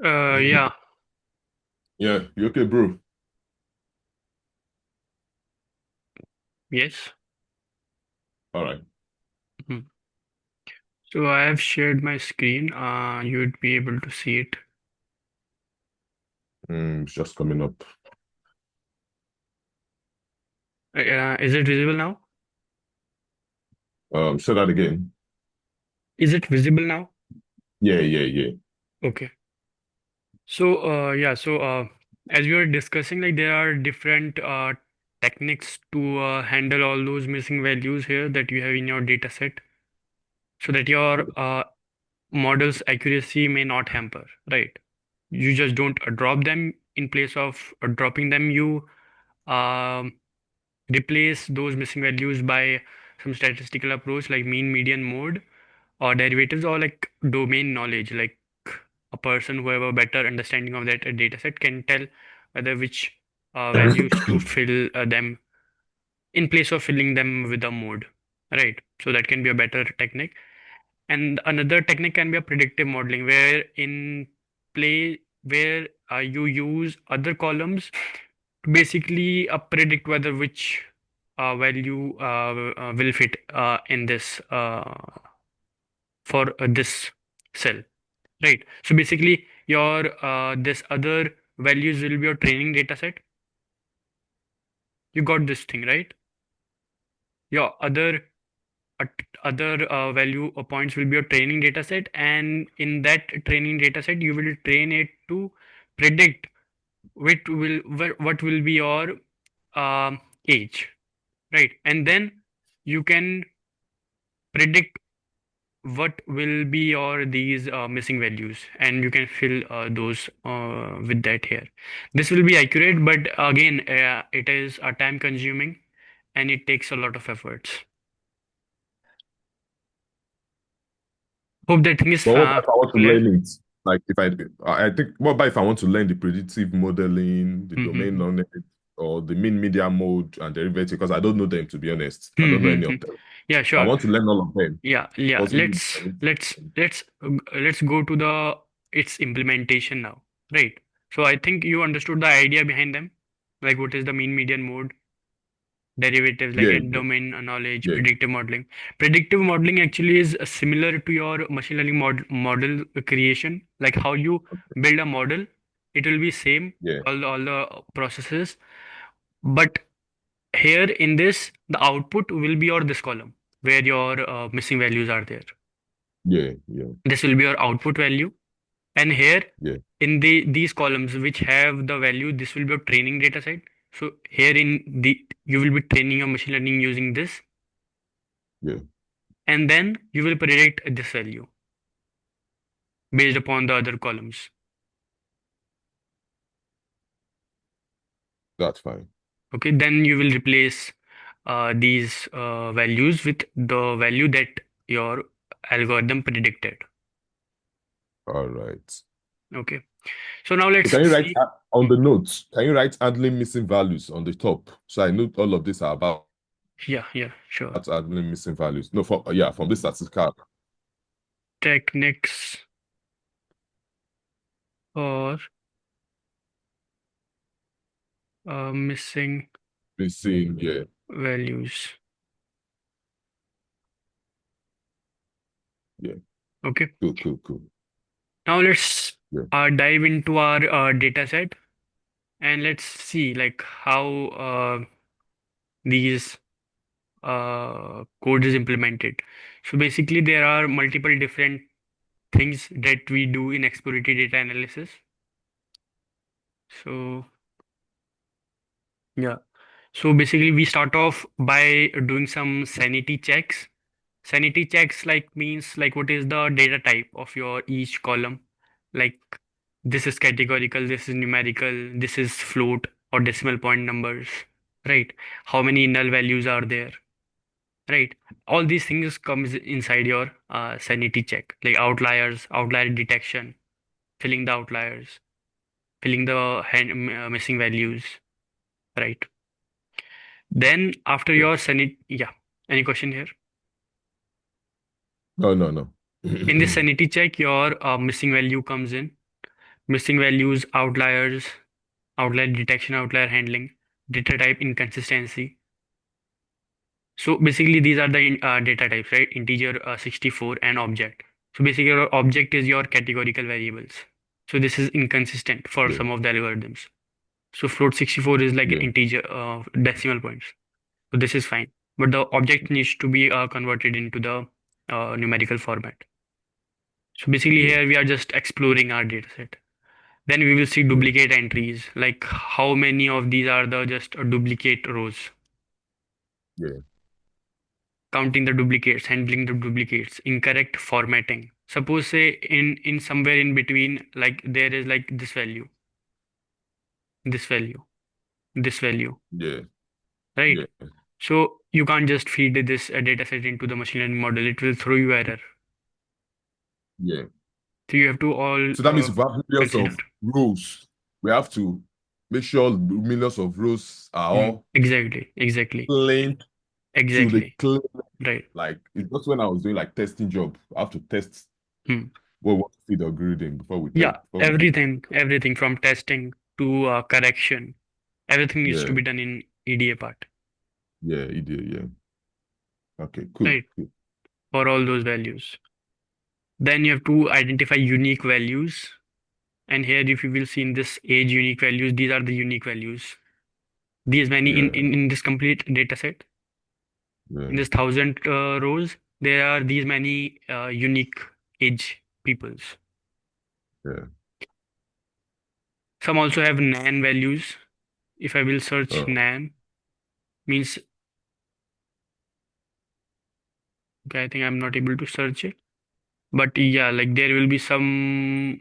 Yeah, Yeah, you okay, bro? yes. All right. Mhm. So I have shared my screen. You would be able to see it. It's just coming up. Is it visible now? Say that again. Is it visible now? Yeah, yeah, yeah. Okay. So yeah, as we were discussing, like there are different techniques to handle all those missing values here that you have in your data set, so that your model's accuracy may not hamper, right? You just don't drop them. In place of dropping them, you um, replace those missing values by some statistical approach like mean, median, mode, or derivatives, or like domain knowledge. Like a person who have a better understanding of that data set can tell whether which values to fill them in place of filling them with a mode, right? So that can be a better technique. And another technique can be a predictive modeling, where in play where you use other columns to basically predict whether which value will fit in this for this cell, right? So basically, your this other values will be your training data set. You got this thing, right? Your other value points will be your training data set, and in that training data set, you will train it to predict what will be your age, right? And then you can predict what will be your these missing values, and you can fill those with that here. This will be accurate, but again, it is time consuming and it takes a lot of efforts. Hope that thing is But what about if I want to clear. learn it? Like if I think, what about if I want to learn the predictive modeling, the domain Mm-hmm. knowledge, or the mean media mode and derivative? Because I don't know them, to be honest. I don't know any Mm-hmm. of them. Yeah, I sure. want to learn all of them. Yeah, yeah. What's really Let's let's let's let's go to the its implementation now, right? So I think you understood the idea behind them, like what is the mean median mode, derivatives like yeah, a yeah, domain knowledge, yeah, predictive modeling. Predictive modeling actually is similar to your machine learning model creation, like how you build a model. It will be same, yeah, all the processes, but here in this, the output will be your this column where your missing values are there. yeah, yeah, This will be your output value, and here yeah, in these columns which have the value, this will be your training data set. So here in the you will be training your machine learning using this, yeah. and then you will predict this value based upon the other columns. That's fine. Okay, then you will replace these values with the value that your algorithm predicted. All right. Okay, so now So let's can you write see. on Hmm. the notes? Can you write handling missing values on the top? So I know all of these are about Yeah, yeah, sure. handling missing values. No, for yeah, from this statistical Techniques for missing missing. Yeah, values. yeah. Okay, Cool, cool, cool. now let's Yeah. dive into our data set, and let's see like how these code is implemented. So basically, there are multiple different things that we do in exploratory data analysis. So yeah, so basically we start off by doing some sanity checks. Sanity checks like means like what is the data type of your each column. Like this is categorical, this is numerical, this is float or decimal point numbers, right? How many null values are there, right? All these things comes inside your sanity check, like outliers, outlier detection, filling the outliers, filling the missing values, right? Then after Yeah. your sanity, yeah. Any question here? No, no, no. In this sanity check, your missing value comes in. missing values, outliers, outlier detection, outlier handling, data type inconsistency. So basically, these are the data types, right? Integer 64 and object. So basically, your object is your categorical variables. So this is inconsistent for Yeah. some of the algorithms. So float 64 is like Yeah. integer decimal points. So this is fine. But the object needs to be converted into the numerical format. So basically, Yeah. here we are just exploring our data set. Then we will see Yeah. duplicate entries, like how many of these are the just duplicate rows, Yeah. counting the duplicates, handling the duplicates, incorrect formatting. Suppose say in somewhere in between, like there is like this value, this value, Yeah. right? Yeah. So you can't just feed this data set into the machine learning model. It will throw you error. Yeah. So you have to all So that means if we have millions consider. of rows, we have to make sure millions of rows are all Exactly, exactly, plain to the exactly. clear. Right. Like it's just when I was doing like testing job, I have to test Hmm. what to feed the algorithm before we test Yeah, before we feed. everything from testing to correction, everything needs to Yeah, be done in EDA part, yeah, idiot, yeah. Okay, cool, right? cool. For all those values. Then you have to identify unique values. And here, if you will see in this age unique values, these are the unique values. These many Yeah, in this complete data set, yeah, in this 1,000 rows, there are these many unique age peoples. yeah. Some also have nan values. If I will search Oh, nan, means okay, I think I'm not able to search it. But yeah, like there will be some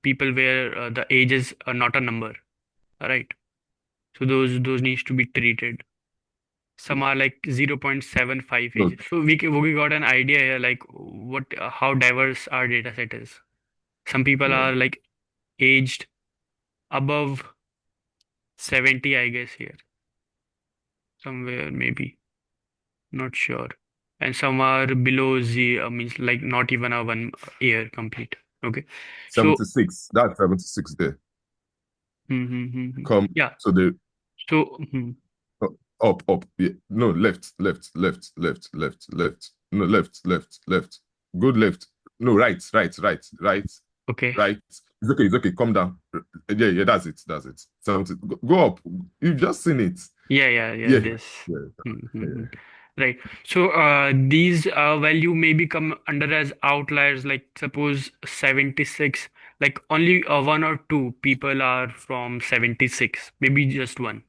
people where the age is not a number, right? So those needs to be treated. Some are like 0.75 no, ages. So we got an idea here, like what how diverse our data set is. Some people yeah. are like aged above 70, I guess here somewhere maybe, not sure. And some are below means like not even a 1 year complete. Okay, so 76. That's 76 there. Come, yeah. so the So uh, up. Yeah. No, left. No, left. Good left. No, right. okay. Right. It's okay. Calm down. Yeah, that's it. 70. Go up. You've just seen it. Yeah, Yeah. this. Yeah. Mm-hmm. Yeah. Right. So these value may become under as outliers, like suppose 76, like only one or two people are from 76, maybe just one.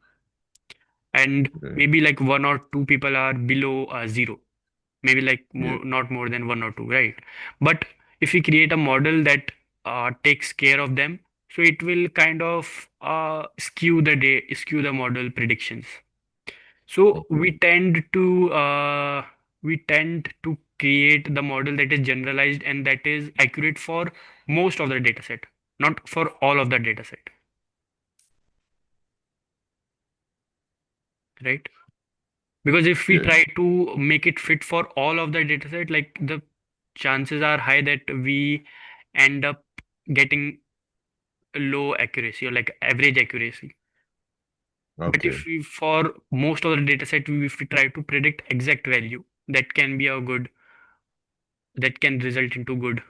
And Yeah. maybe like one or two people are below zero, maybe like Yeah. not more than one or two, right? But if we create a model that takes care of them, so it will kind of skew the model predictions. So Okay. we tend to create the model that is generalized and that is accurate for most of the data set, not for all of the data set, right? Because if we Yeah. try to make it fit for all of the data set, like the chances are high that we end up getting low accuracy or like average accuracy. But Okay. if we, for most of the data set, if we try to predict exact value, that can be a good, that can result into good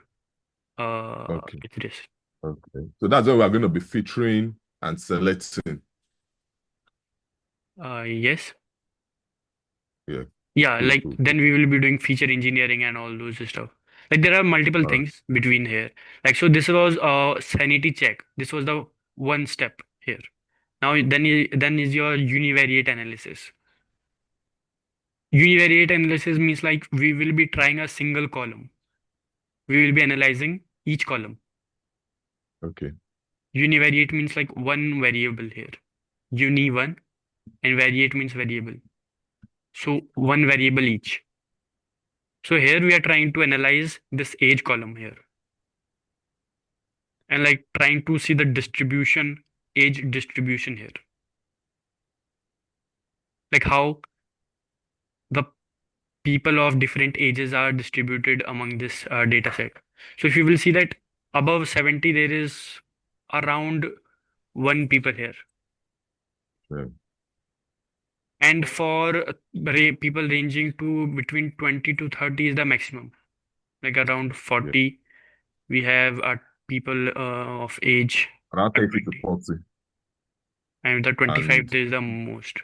Okay. accuracy. Okay. So that's what we're going to be featuring and selecting. Yes. Yeah. Yeah, Cool, like cool, cool. then we will be doing feature engineering and all those stuff. Like there are multiple All right. things between here. Like so this was a sanity check. This was the one step here. Now then is your univariate analysis. Univariate analysis means like we will be trying a single column. We will be analyzing each column. Okay. Univariate means like one variable here. Uni one and variate means variable. So one variable each. So here we are trying to analyze this age column here and like trying to see the distribution, age distribution here. Like how the people of different ages are distributed among this data set. So if you will see that Above 70, there is around one people here. Yeah. And for people ranging to between 20 to 30 is the maximum. Like around Yeah. 40, we have people of age Around at 30 to 20. 40. And the 25, And there is the most.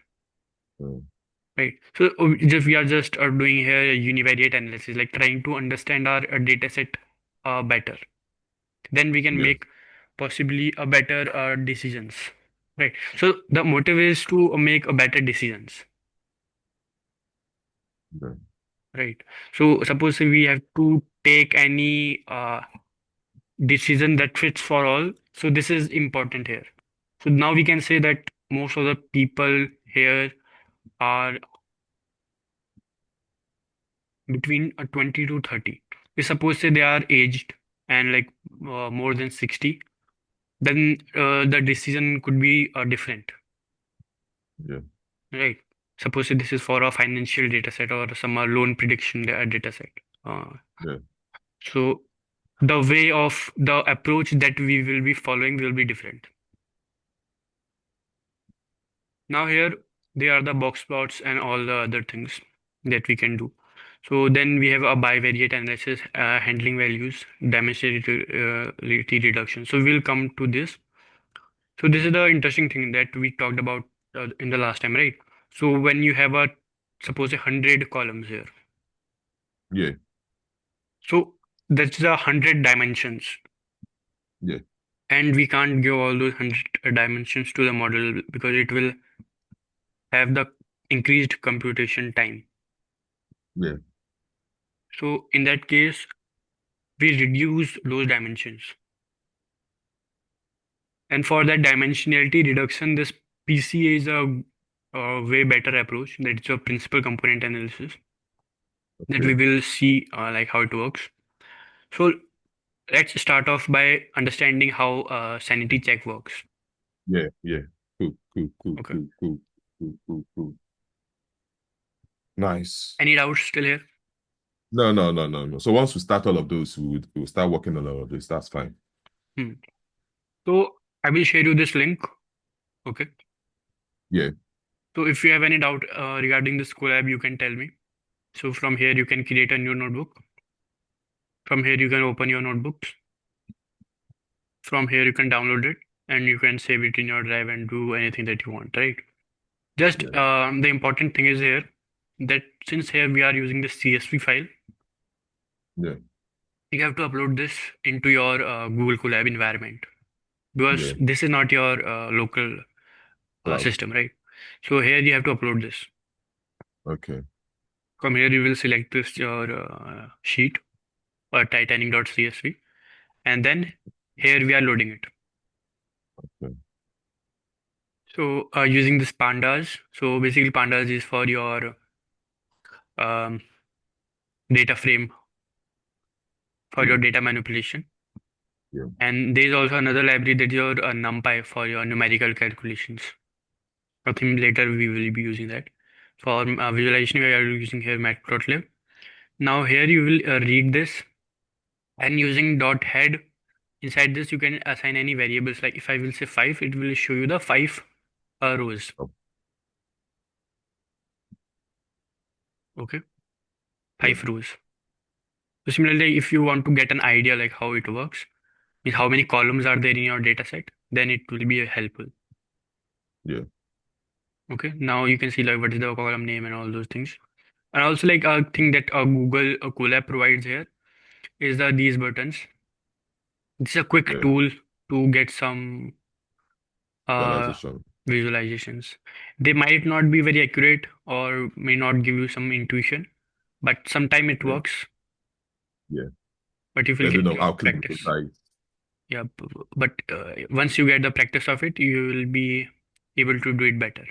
uh, Right. So just we are just doing here a univariate analysis, like trying to understand our data set better. Then we can yeah. make possibly a better decisions. Right. So the motive is to make a better decisions. Yeah. Right. So suppose we have to take any decision that fits for all. So this is important here. So now we can say that most of the people here are between 20 to 30. We suppose say they are aged and like more than 60, then the decision could be different, Yeah. right? Suppose say this is for a financial data set or some loan prediction data set. Uh, Yeah. so the way of the approach that we will be following will be different. Now here they are the box plots and all the other things that we can do. So then we have a bivariate analysis, handling values, dimensionality reduction. So we'll come to this. So this is the interesting thing that we talked about in the last time, right? So when you have a suppose 100 columns here, Yeah. so that's the 100 dimensions, Yeah. and we can't give all those 100 dimensions to the model because it will have the increased computation time. Yeah. So in that case, we reduce those dimensions. And for that dimensionality reduction, this PCA is a way better approach. That's a principal component analysis that we Okay. will see like how it works. So let's start off by understanding how sanity check works. Yeah. Yeah. Cool. Cool. Cool. Okay. Cool. Cool. Cool. Cool. Cool. Nice. Any doubts still here? No, no, no, no, no. So once we start all of those, we'll start working on all of this. That's fine. Hmm. So I will share you this link. Okay. Yeah. So if you have any doubt regarding this collab, you can tell me. So from here, you can create a new notebook. From here, you can open your notebooks. From here, you can download it and you can save it in your drive and do anything that you want, right? Just Yeah. the important thing is here that since here we are using the CSV file, Yeah. you have to upload this into your Google Colab environment because Yeah. this is not your local Cloud. system, right? So here you have to upload this. Okay. From here, you will select this your sheet or titanic.csv, and then here we are loading it. Okay. So using this pandas, so basically pandas is for your um, data frame for Yeah. your data manipulation. Yeah. And there is also another library that is your NumPy for your numerical calculations. I think later we will be using that. For visualization, we are using here matplotlib. Now here you will read this and using dot head inside this you can assign any variables. Like if I will say 5, it will show you the 5 rows. Oh, Okay, yeah. 5 rows. So similarly, if you want to get an idea like how it works, is how many columns are there in your data set, then it will be helpful. Yeah. Okay, now you can see like what is the column name and all those things. And also like a thing that Google Colab provides here is the these buttons. It's a quick Yeah. tool to get some uh, Visualization. visualizations. They might not be very accurate or may not give you some intuition, but sometime it Yeah. works. Yeah. But if you Depending get on how clean the practice, data is. yeah, but once you get the practice of it, you will be able to do it better,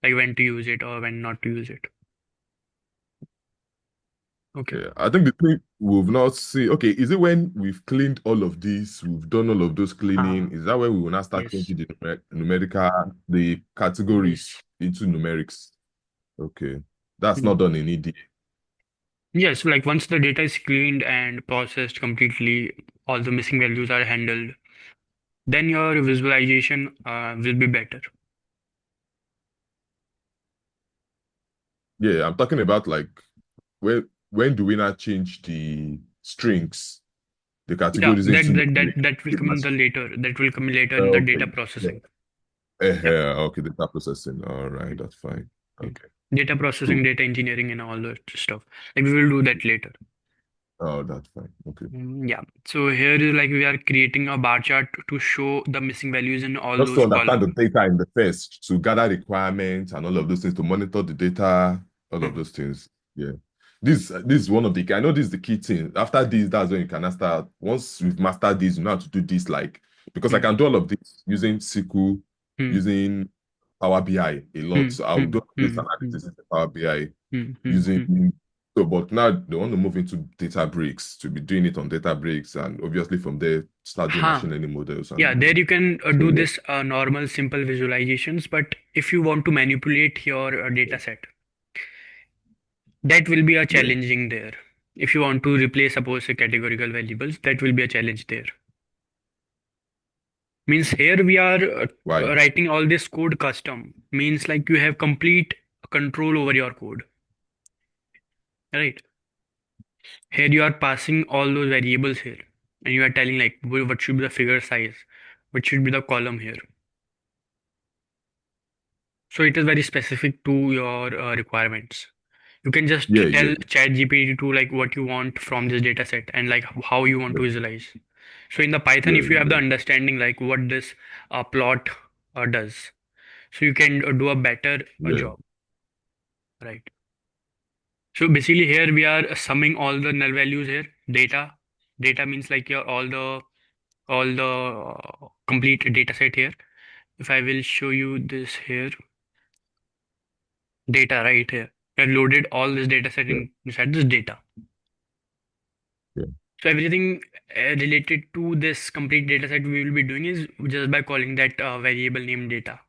like when to use it or when not to use it. Okay. Yeah. I think the thing we've not seen. Okay, is it when we've cleaned all of this, we've done all of those cleaning? Ah, Is that when we will now start yes, changing the numerical, the categories yes. into numerics? Okay. That's Hmm. not done in ED. Yes, like once the data is cleaned and processed completely, all the missing values are handled, then your visualization will be better. Yeah, I'm talking about like when do we not change the strings, the Yeah, categories that into that that numeric? that will come in the later. That will come later in the data Okay. Yeah. processing. Yep. Okay, data processing. All right, Mm, that's fine. mm. Okay, Data processing, cool. data engineering, and all that stuff. Like we will do that later. Oh, that's fine. Okay. Yeah. So here is like we are creating a bar chart to show the missing values in all Just to those understand the columns. data in the first, to gather requirements and all of those things, to monitor the data, all of those things. Yeah. This is one of the, I know this is the key thing. After this, that's when you can now start. Once you've mastered this, you know how to do this, like, because I Hmm. can do all of this using SQL, Hmm. using Power BI a lot. Hmm. So I'll Hmm. do this Hmm. Hmm. analysis in Power BI Hmm. Hmm. Hmm. using, so, but now they want to move into Databricks, to be doing it on Databricks, and obviously from there start doing Huh. machine learning models Yeah, and there you can so do yeah. this normal simple visualizations, but if you want to manipulate your data set, that will be a Yeah. challenging there. If you want to replace, suppose, a categorical variables, that will be a challenge there. Means here we are Why? writing all this code custom. Means like you have complete control over your code, right? Here you are passing all those variables here, and you are telling like what should be the figure size, what should be the column here. So it is very specific to your requirements. You can just Yeah, yeah, tell ChatGPT to like what you want from this data set and like how you want yeah, to visualize. So in the Python, yeah, if you have the yeah, understanding like what this plot does, so you can do a better yeah, job, right? So basically here we are summing all the null values here. Data means like your all the complete data set here. If I will show you this here, data right here. I loaded all this data set yeah, inside this data. yeah, So everything related to this complete data set we will be doing is just by calling that variable named data.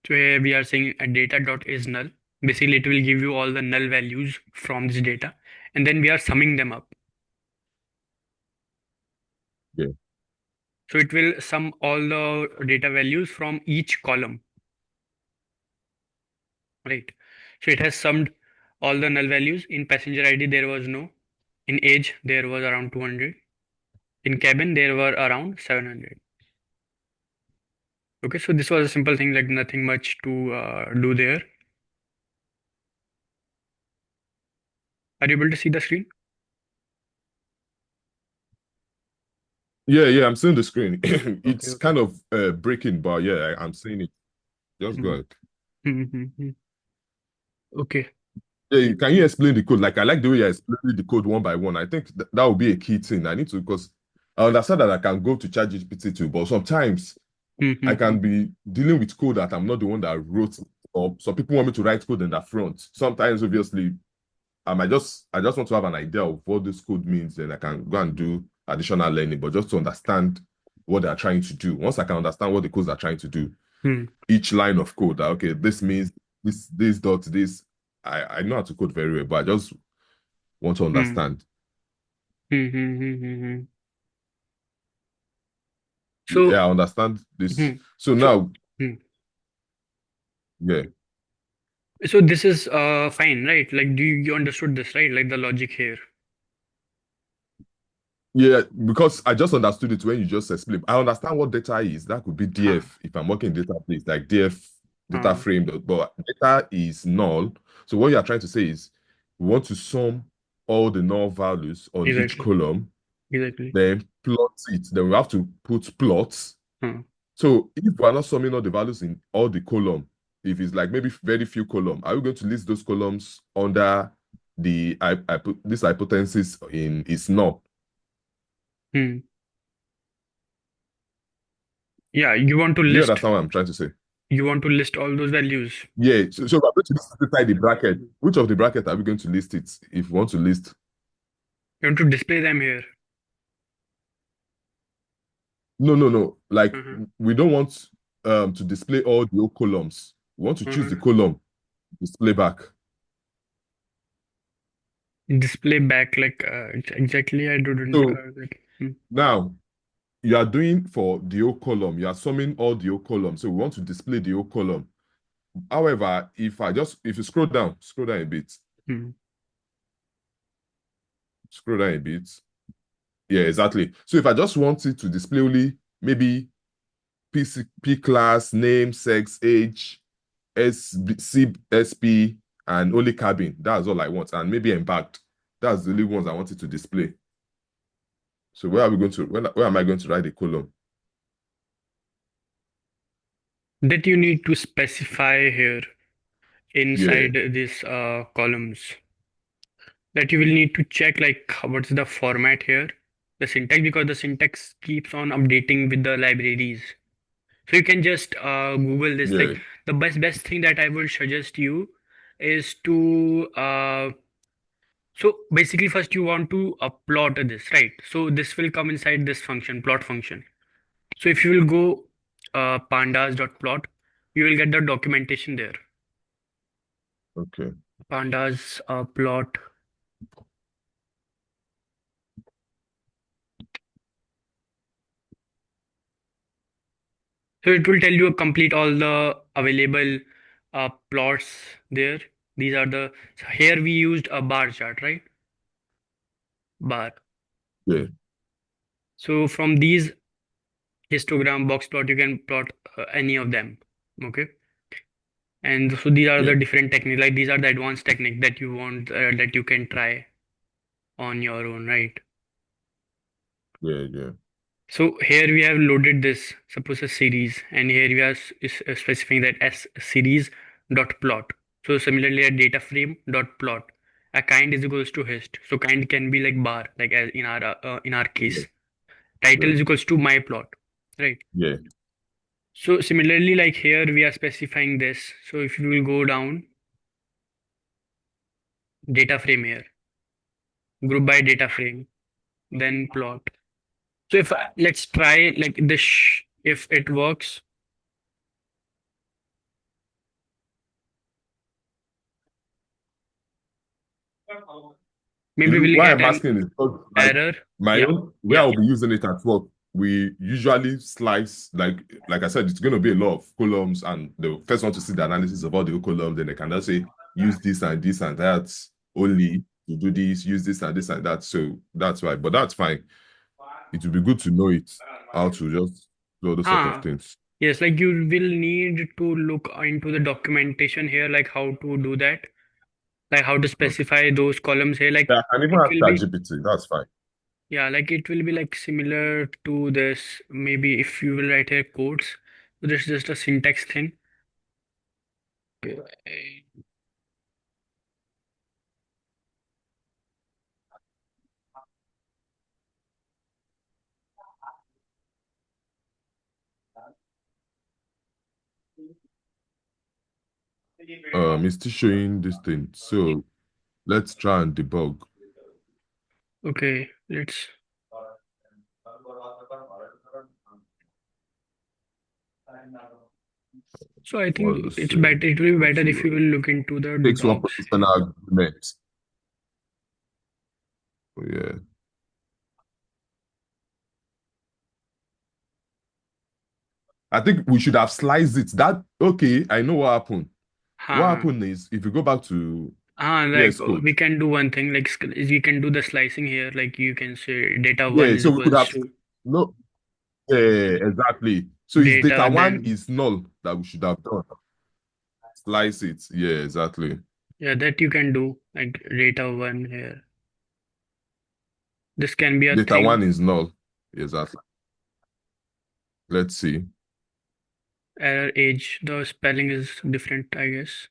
So here we are saying a data dot is null. Basically, it will give you all the null values from this data, and then we are summing them up. yeah, So it will sum all the data values from each column, right? So it has summed all the null values. In passenger ID, there was no. In age, there was around 200. In cabin, there were around 700. Okay, so this was a simple thing, like nothing much to do there. Are you able to see the screen? yeah, yeah. I'm seeing the screen. Okay, It's okay. kind of breaking, but yeah, I'm seeing it. Just go Mhm. ahead. Mhm, mhm. Okay. Yeah, can you explain the code? Like, I like the way you're explaining the code one by one. I think that would be a key thing. I need to, because I understand that I can go to ChatGPT too, but sometimes I Mhm, can be dealing with code that I'm not the one that wrote it, or some people want me to write code in the front. Sometimes, obviously, I just want to have an idea of what this code means, then I can go and do additional learning, but just to understand what they are trying to do. Once I can understand what the codes are trying to do, mhm, each line of code, that, okay, this means this dot this. I know how to code very well, but I just want to mhm, understand. mhm, mhm, mhm. Yeah, So, I understand this. mhm. So so, now, mhm. yeah. So this is fine, right? Like, you understood this, right? Like the logic here. Yeah, because I just understood it when you just explained. I understand what data is. That could be Huh, DF if I'm working in database, like DF data huh. frame, but data is null. So what you're trying to say is we want to sum all the null values on each Exactly, column, exactly. then plot it. Then we have to put plots. Huh. So if we're not summing all the values in all the column, if it's like maybe very few column, are we going to list those columns under the this hypothesis in is null? Hmm. Yeah, Do you understand what I'm trying to say? you want to list all those values. Yeah, so we're going to list it inside the bracket. Which of the bracket are we going to list it if we want to list? You want to display them here. No, no, no. Like Uh-huh. we don't want to display all the old columns. We want to choose the Uh-huh. column display back. Display back, like exactly, I didn't So get. Hmm. now you are doing for the whole column, you are summing all the whole column. So we want to display the whole column. However, if you scroll down a bit, Hmm. scroll down a bit. Yeah, exactly. So if I just want it to display only maybe P class, name, sex, age, SP, and only cabin. That's all I want. And maybe embarked. That's the only ones I want it to display. So where are we going to where am I going to write the column? That you need to specify here Yeah, inside these columns. That you will need to check like what's the format here, the syntax, because the syntax keeps on updating with the libraries. So you can just Google this. yeah, Like the best thing that I would suggest you is to so basically first you want to plot this, right? So this will come inside this function, plot function. So if you will go pandas.plot, you will get the documentation there. okay. Pandas plot. So it will tell you complete all the available plots there. These are the, so here we used a bar chart, right? Bar. Yeah, So from these histogram box plot, you can plot any of them. Okay. And so these are yeah, the different techniques, like these are the advanced technique that you want, that you can try on your own, right? yeah, yeah, So here we have loaded this, suppose a series, and here we are specifying that as series dot plot. So similarly, a data frame dot plot. A kind is equals to hist. So kind can be like bar, like as in our yeah, case. Title yeah, is equals to my plot, right? yeah, So similarly, like here we are specifying this. So if you will go down, data frame here, group by data frame, then plot. So if let's try like this, if it works, The maybe reason we'll why get I'm an asking is because, like, error. my Yeah, own where yeah. I'll be using it at work, we usually slice, like I said, it's going to be a lot of columns, and the first one to see the analysis of all the columns, then they can just say use this and that only to do this, use this and that. So that's why, but that's fine. It would be good to know it, how to just do all those sort of Ah, things. yes, like you will need to look into the documentation here, like how to do that, like how to Okay. specify those columns here. Like Yeah, I can even it ask will be, ChatGPT. That's fine. yeah, like it will be like similar to this. Maybe if you will write here codes, so this is just a syntax thing. Okay. It's still showing this thing. So let's try and debug. Okay, let's. So I think Well, it's see. better. It will be Let's better see if what you will look into the takes one docs. positional argument. Yeah. I think we should have sliced it. That okay, I know what happened. What Huh. happened is if you go back to Like VS Code, we can do one thing, like is we can do the slicing here. Like you can say data one yeah, is so we could equals have to no, yeah, exactly. So it's data data, one then is null that we should have done. Slice it. Yeah, exactly. yeah, that you can do like data one here. This can be a Data thing. one is null. Exactly. Let's see. Error age, the spelling is different, I guess.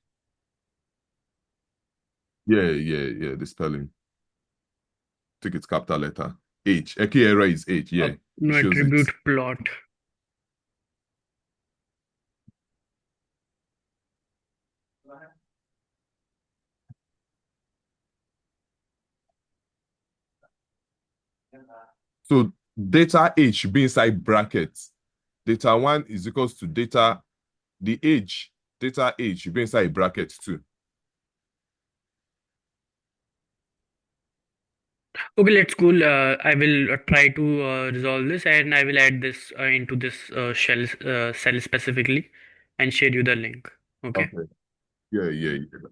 Yeah, the spelling. I think it's capital letter. H. A key error is H. Yeah, it No shows it. attribute plot. So data H should be inside brackets. Data one is equals to data, the age, data age should be inside a bracket too. Okay, let's cool. I will try to resolve this, and I will add this into this cell specifically and share you the link. Okay. Okay. Yeah, yeah, yeah.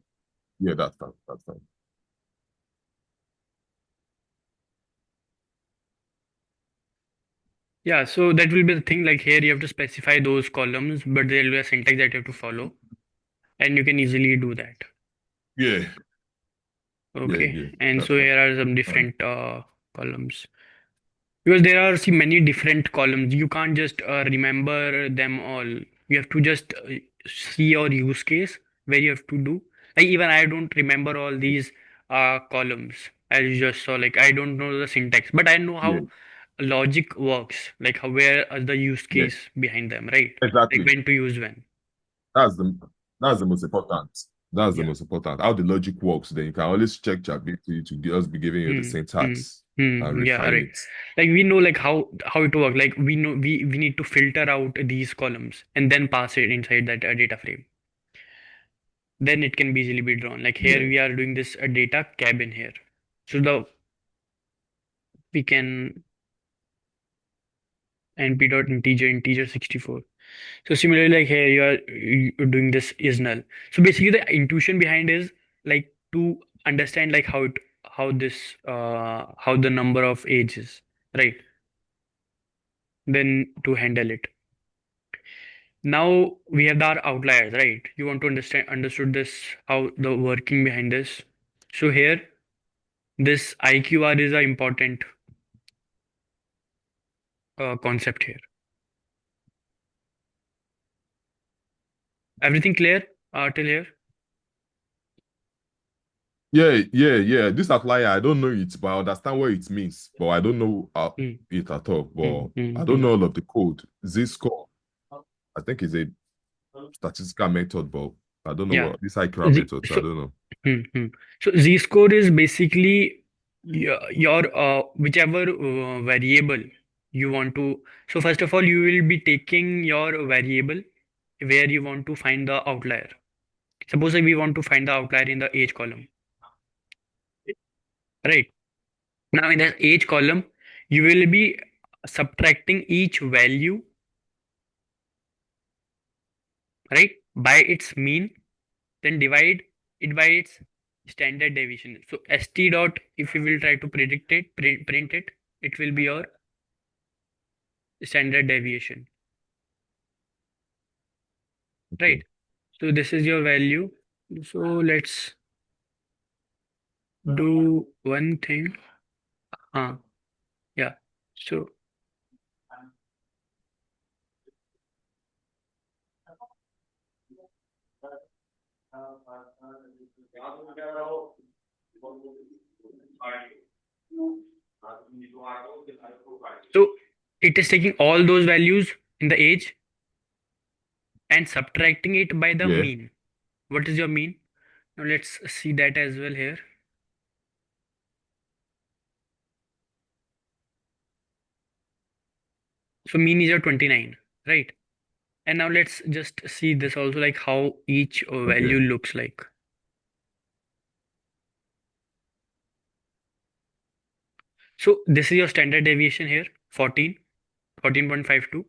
Yeah, that's fine. That's fine. Yeah, so that will be the thing. Like here, you have to specify those columns, but there will be a syntax that you have to follow, and you can easily do that. Yeah, yeah, Okay, yeah. and That's so fine. here are some different columns. Because there are see many different columns. You can't just remember them all. You have to just see your use case where you have to do. Like even I don't remember all these columns as you just saw. Like I don't know the syntax, but I know Yeah, how logic works. Like how where is the use yeah. case behind them, right? Like Exactly. when to use when. That's the that's the most important. That's the Yeah. most important. How the logic works, then you can always check ChatGPT to just be giving you the Hmm. Hmm. syntax and Yeah, refine right. it. Like we know like how it works. Like we know we need to filter out these columns and then pass it inside that data frame. Then it can be easily be drawn. Like here Yeah. we are doing this data cabin here. So the we can np dot integer 64. So similarly, like here you're doing this is null. So basically the intuition behind is like to understand like how this how the number of ages, right? Then to handle it. Now we have our outliers, right? You want to understood this how the working behind this. So here this IQR is a important concept here. Everything clear till here? Yeah, yeah, yeah. This outlier, I don't know it, but I understand what it means. But I don't know Hmm, it at all. hmm, But hmm, I don't hmm. know all of the code. Z-score, I think is a statistical method, but I don't know Yeah. what this IQR Z, method, so I so, don't know. so Z score is basically your whichever variable you want to. So first of all, you will be taking your variable where you want to find the outlier. Suppose we want to find the outlier in the age column, right? Now in the age column, you will be subtracting each value, right, by its mean, then divide it by its standard deviation. So st dot, if you will try to predict it, print it, it will be your standard deviation, Okay. right? So this is your value. So let's do one thing. Yeah. So so it is taking all those values in the age and subtracting it by the Yeah, mean. What is your mean? Now let's see that as well here. So mean is your 29, right? And now let's just see this also like how each okay. value looks like. So this is your standard deviation here, 14.52.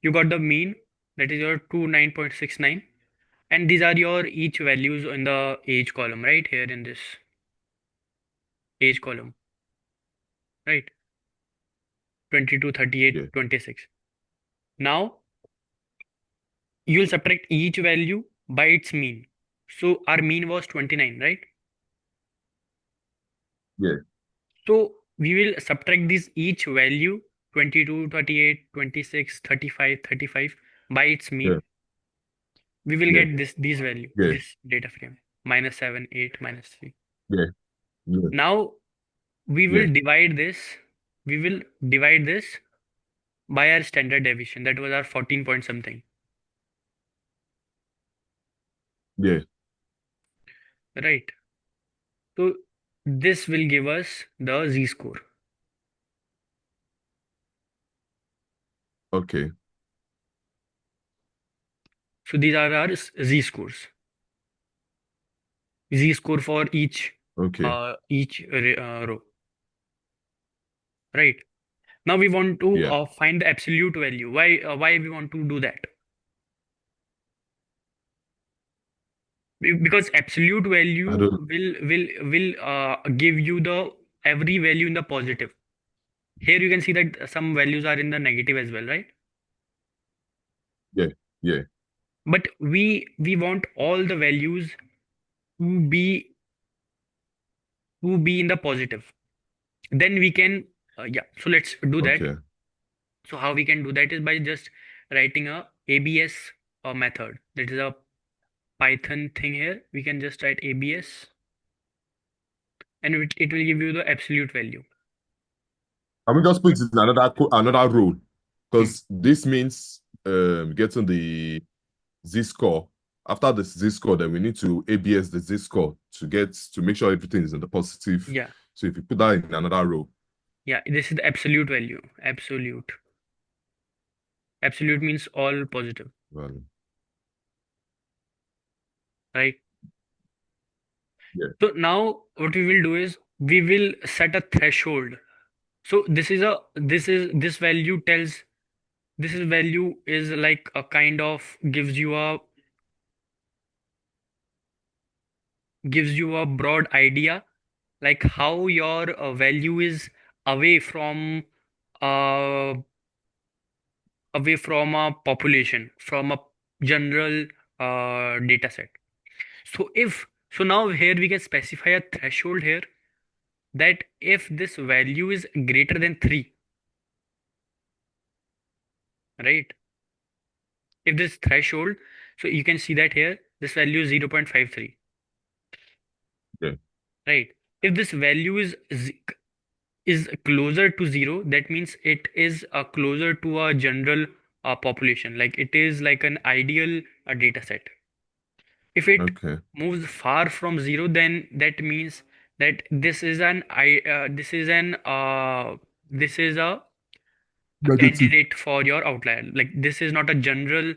You got the mean, that is your 29.69. And these are your each values in the age column, right? Here in this age column, right? 22, 38, Yeah, 26. Now you'll subtract each value by its mean. So our mean was 29, right? yeah, So we will subtract this each value 22, 38, 26, 35, 35 by its yeah, mean. We will yeah, get this value, yeah, this data frame, minus 7, 8, minus 3. yeah, yeah, Now we yeah, will divide this, we will divide this by our standard deviation. That was our 14 point something, yeah. right? So this will give us the z score. Okay, So these are our z scores. Z score for each okay, row. right? Now we want to Yeah. find the absolute value. Why we want to do that? Because absolute I value don't. will give you the every value in the positive. Here you can see that some values are in the negative as well, right? Yeah. Yeah. But we want all the values to be in the positive. Then we can yeah. So let's do that. Okay. So how we can do that is by just writing a ABS method. That is a Python thing here. We can just write ABS and it will give you the absolute value. Can we just put it in another row? Hmm. Because this means getting the Z score. After the Z score, then we need to ABS the Z score to make sure everything is in the positive. Yeah. So if you put that in another row, Yeah. This is the absolute value. Absolute. Absolute means all positive, well, right? yeah. So now what we will do is we will set a threshold. So this value tells this is value is like a kind of gives you a broad idea like how your value is away from uh away from a population, from a general data set. So now here we can specify a threshold here that if this value is greater than 3, right? If this threshold, so you can see that here this value is 0.53, Yeah. right? If this value is closer to 0, that means it is closer to a general population, like it is like an ideal data set. If it Okay. moves far from 0, then that means that this is a Negative. candidate for your outlier. Like this is not a general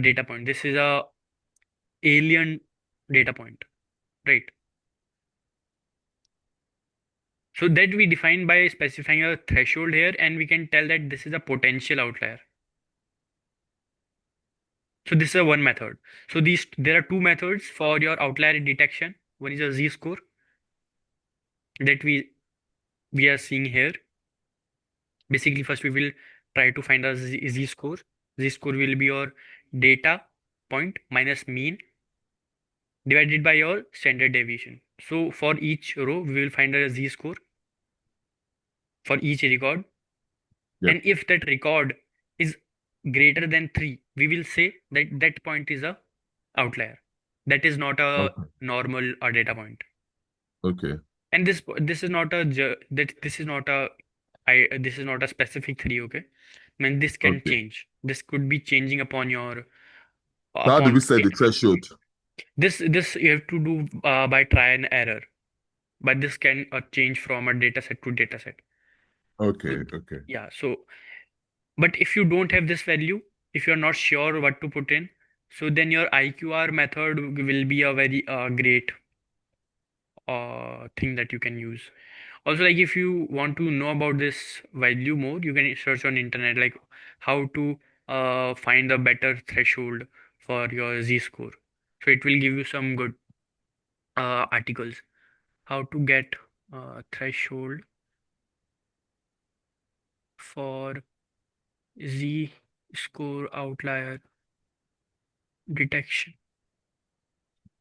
data point. This is a alien data point, right? So that we define by specifying a threshold here, and we can tell that this is a potential outlier. So this is a one method. So there are two methods for your outlier detection. One is a z-score that we are seeing here. Basically, first we will try to find a z-score. Z-score will be your data point minus mean divided by your standard deviation. So for each row, we will find a z-score for each record. Yeah. And if that record is greater than 3, we will say that that point is a outlier. That is not a Okay. normal data point. Okay. And this is not a that this is not a specific 3, okay? I mean this can Okay. change. This could be changing upon your So how do upon we set the threshold? this you have to do by try and error. But this can change from a data set to data set. So Okay. Okay. yeah, so but if you don't have this value, if you're not sure what to put in, so then your IQR method will be a very great thing that you can use. Also, like if you want to know about this value more, you can search on internet like how to find a better threshold for your z-score. So it will give you some good articles. How to get threshold for z-score outlier detection.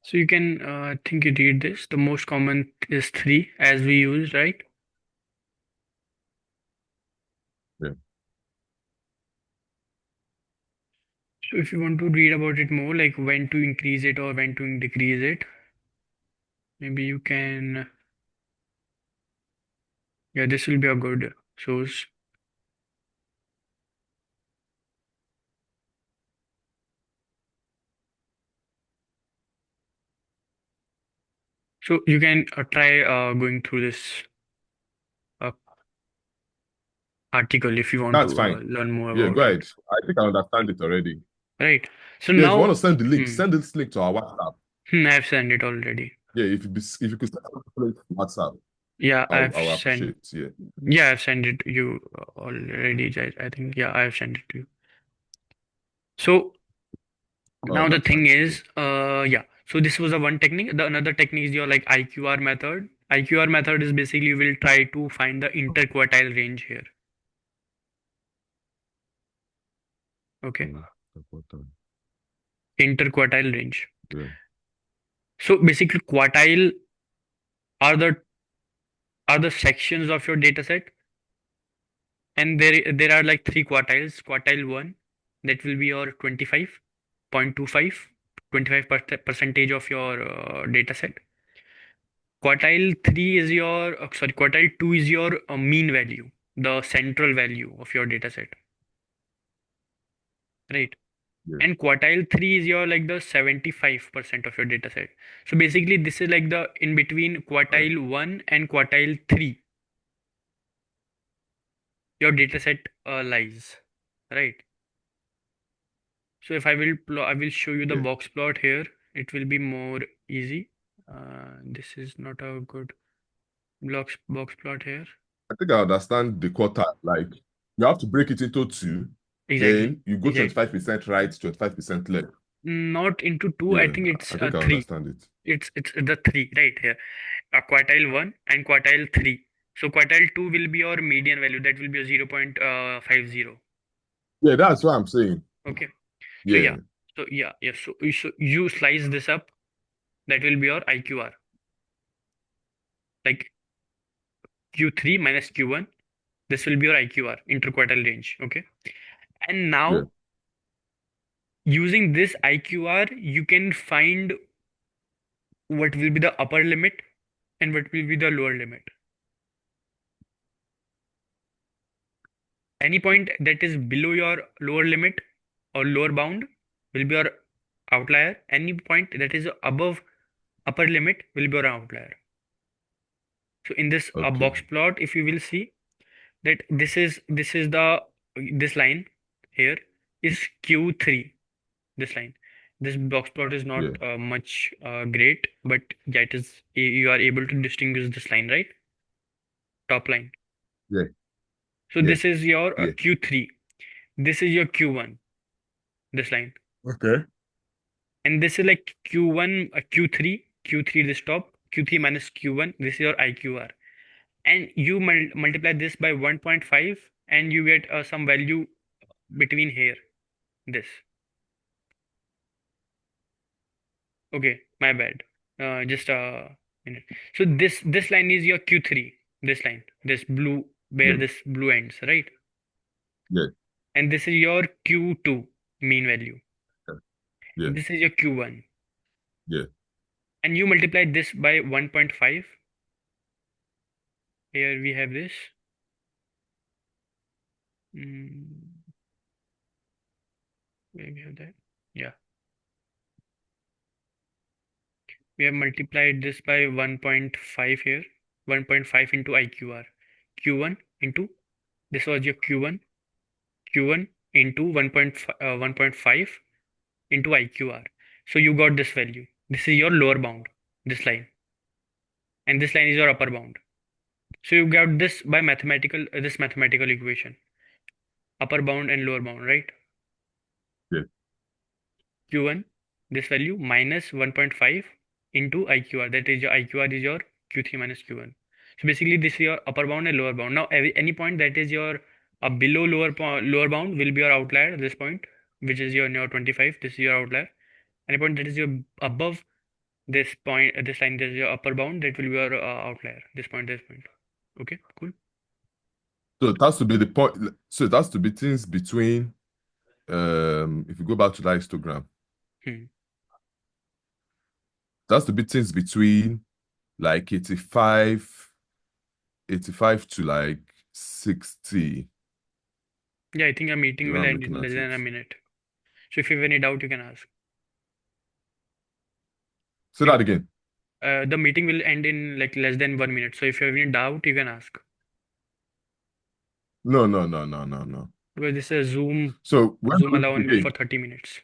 So you can think you read this. The most common is 3 as we use, right? Yeah. So if you want to read about it more, like when to increase it or when to decrease it, maybe you can, yeah, this will be a good source. So you can try going through this uh, article if you want That's to fine. learn more Yeah, about go it, ahead. I think I understand it already. right? So Yeah, if you want now, to send the link, hmm, send this link to our WhatsApp. I've sent it already, Yeah, if you could send it to WhatsApp. Yeah, I've I'll sent. appreciate. Yeah. Yeah, I've sent it to you already. I think. Yeah, I've sent it to you. So Oh, now the that's thing fine. Yeah. is, yeah. So this was a one technique. The another technique is your like IQR method. IQR method is basically you will try to find the interquartile range here. Okay, Mm, important. interquartile range. Yeah. So basically, quartile are the sections of your data set, and there are like three quartiles. Quartile one, that will be your 25.25, 25% of your data set. Quartile 3 is your, sorry, quartile 2 is your mean value, the central value of your data set, right? Yeah. And quartile 3 is your like the 75% of your data set. So basically, this is like the in between Right. quartile 1 and quartile 3, your data set lies, right? So if I will show you the Yeah. box plot here. It will be more easy. This is not a good box plot here. I think I understand the quarter. Like you have to break it into two, Exactly. then you go Exactly. 25% right, 25% left. Not into two. I Yeah, think it's I think I three. understand it. It's the three right here. Quartile one and quartile three. So quartile two will be your median value. That will be a 0.50. Yeah, that's what I'm saying. Okay. So yeah. Yeah. So yeah. Yeah. So you slice this up. That will be your IQR. Like Q3 minus Q1. This will be your IQR, interquartile range. Okay. And Yeah. now using this IQR, you can find what will be the upper limit and what will be the lower limit. Any point that is below your lower limit or lower bound will be your outlier. Any point that is above upper limit will be your outlier. So in this Okay. box plot, if you will see that this is the this line here is Q3. This line, this box plot is not Yeah. much great, but yeah, it is. You are able to distinguish this line, right? Top line. Yeah. So Yeah. this is your Yeah. Q3. This is your Q1. This line. Okay. And this is like Q1, Q3 this top, Q3 minus Q1, this is your IQR. And you multiply this by 1.5 and you get some value between here, this. Okay, my bad. Just a minute. So this line is your Q3, this line, this blue, where Yeah. this blue ends, right? Yeah. And this is your Q2 mean value. Yeah. This is your Q1. Yeah. And you multiply this by 1.5. Here we have this. Mm, where we have that. Yeah. We have multiplied this by 1.5 here. 1.5 into IQR. Q1 into, this was your Q1. Q1 into 1.5 into IQR. So you got this value. This is your lower bound, this line. And this line is your upper bound. So you got this by this mathematical equation. Upper bound and lower bound, right? Yeah. Q1, this value minus 1.5 into IQR. That is your IQR is your Q3 minus Q1. So basically this is your upper bound and lower bound. Now any point that is your below lower bound will be your outlier. This point, which is your 25, this is your outlier. Any point that is your above this point, this line, this is your upper bound. That will be your outlier. This point, this point. Okay, cool. So it has to be the point. So it has to be things between if you go back to that histogram, Hmm. it has to be things between like 85 to like 60. Yeah, I think a meeting The way will I'm end looking in less at it. than a minute. So if you have any doubt, you can ask. Say that again. The meeting will end in like less than 1 minute. So if you have any doubt, you can ask. No, no, no, no, no, no. Because this is Zoom. So when Zoom are we allow meet only for again? 30 minutes.